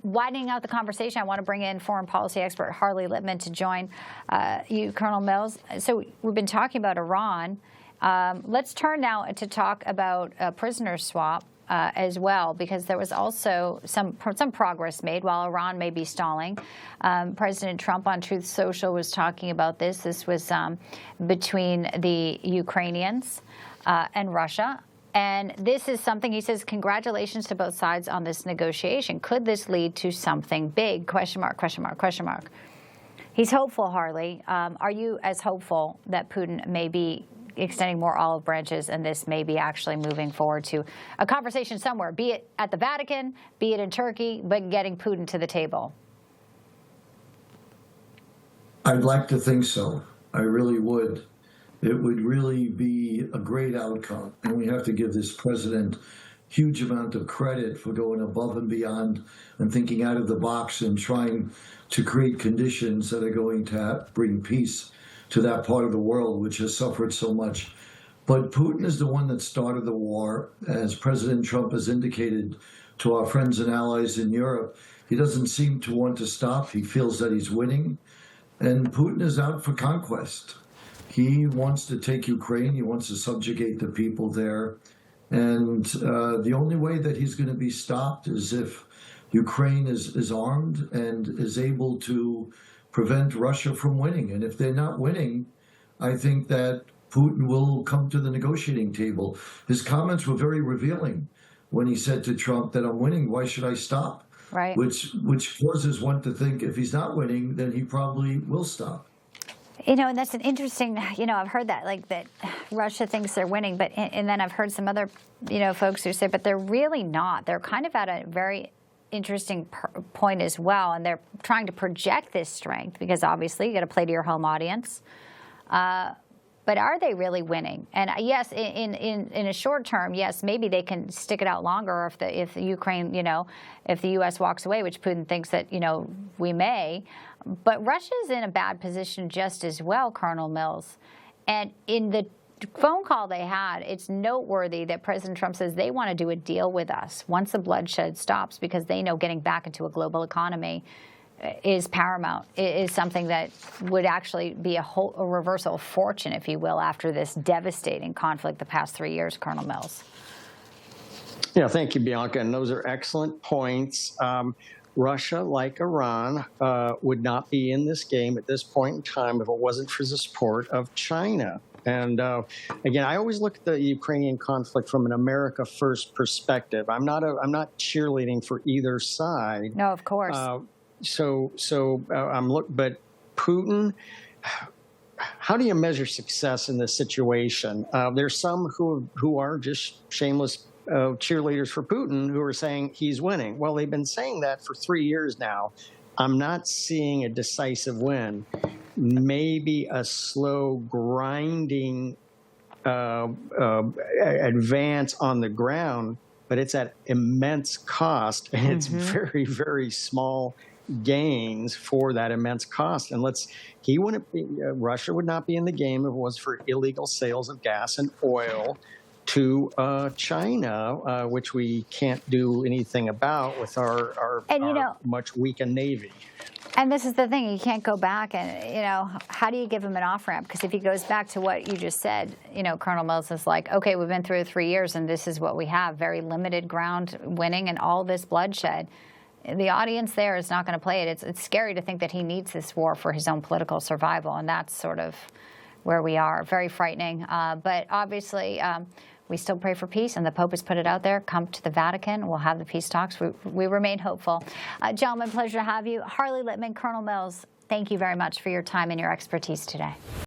Widening out the conversation, I want to bring in foreign policy expert Harley Lippman to join you, Colonel Mills. So we've been talking about Iran. Let's turn now to talk about a prisoner swap as well, because there was also some progress made while Iran may be stalling. President Trump on Truth Social was talking about this. This was between the Ukrainians and Russia. And this is something, he says, congratulations to both sides on this negotiation. Could this lead to something big? Question mark, question mark, question mark. He's hopeful, Harley. Are you as hopeful that Putin may be extending more olive branches and this may be actually moving forward to a conversation somewhere, be it at the Vatican, be it in Turkey, but getting Putin to the table? I'd like to think so. I really would. It would really be a great outcome. And we have to give this president huge amount of credit for going above and beyond and thinking out of the box and trying to create conditions that are going to bring peace to that part of the world, which has suffered so much. But Putin is the one that started the war. As President Trump has indicated to our friends and allies in Europe, he doesn't seem to want to stop. He feels that he's winning. And Putin is out for conquest. He wants to take Ukraine. He wants to subjugate the people there. And the only way that he's going to be stopped is if Ukraine is armed and is able to prevent Russia from winning. And if they're not winning, I think that Putin will come to the negotiating table. His comments were very revealing when he said to Trump that I'm winning, why should I stop? Right. Which causes one to think if he's not winning, then he probably will stop. You know, and that's an interesting, I've heard that, like that Russia thinks they're winning, but, and then I've heard some other, folks who say, but they're really not. They're kind of at a very interesting point as well, and they're trying to project this strength because obviously you got to play to your home audience. But are they really winning? And yes, in a short term, yes, maybe they can stick it out longer if the Ukraine, if the U.S. walks away, which Putin thinks that, we may. But Russia's in a bad position just as well, Colonel Mills. And in the phone call they had, it's noteworthy that President Trump says they want to do a deal with us once the bloodshed stops, because they know getting back into a global economy is paramount. It is something that would actually be a reversal of fortune, if you will, after this devastating conflict the past 3 years, Colonel Mills. Yeah, thank you, Bianca. And those are excellent points. Russia, like Iran, would not be in this game at this point in time if it wasn't for the support of China. And again, I always look at the Ukrainian conflict from an America First perspective. I'm not cheerleading for either side. No, of course. But Putin, how do you measure success in this situation? There's some who are just shameless cheerleaders for Putin who are saying he's winning. Well, they've been saying that for 3 years now. I'm not seeing a decisive win. Maybe a slow grinding advance on the ground, but it's at immense cost, and it's very, very small gains for that immense cost. And Russia would not be in the game if it was for illegal sales of gas and oil to China, which we can't do anything about with our much weakened Navy. And this is the thing, you can't go back and, how do you give him an off-ramp? Because if he goes back to what you just said, Colonel Mills is like, okay, we've been through 3 years and this is what we have, very limited ground winning and all this bloodshed. The audience there is not going to play it. It's scary to think that he needs this war for his own political survival, and that's sort of where we are. Very frightening. But obviously, we still pray for peace, and the Pope has put it out there. Come to the Vatican. We'll have the peace talks. We remain hopeful. Gentlemen, pleasure to have you. Harley Lippman, Colonel Mills, thank you very much for your time and your expertise today.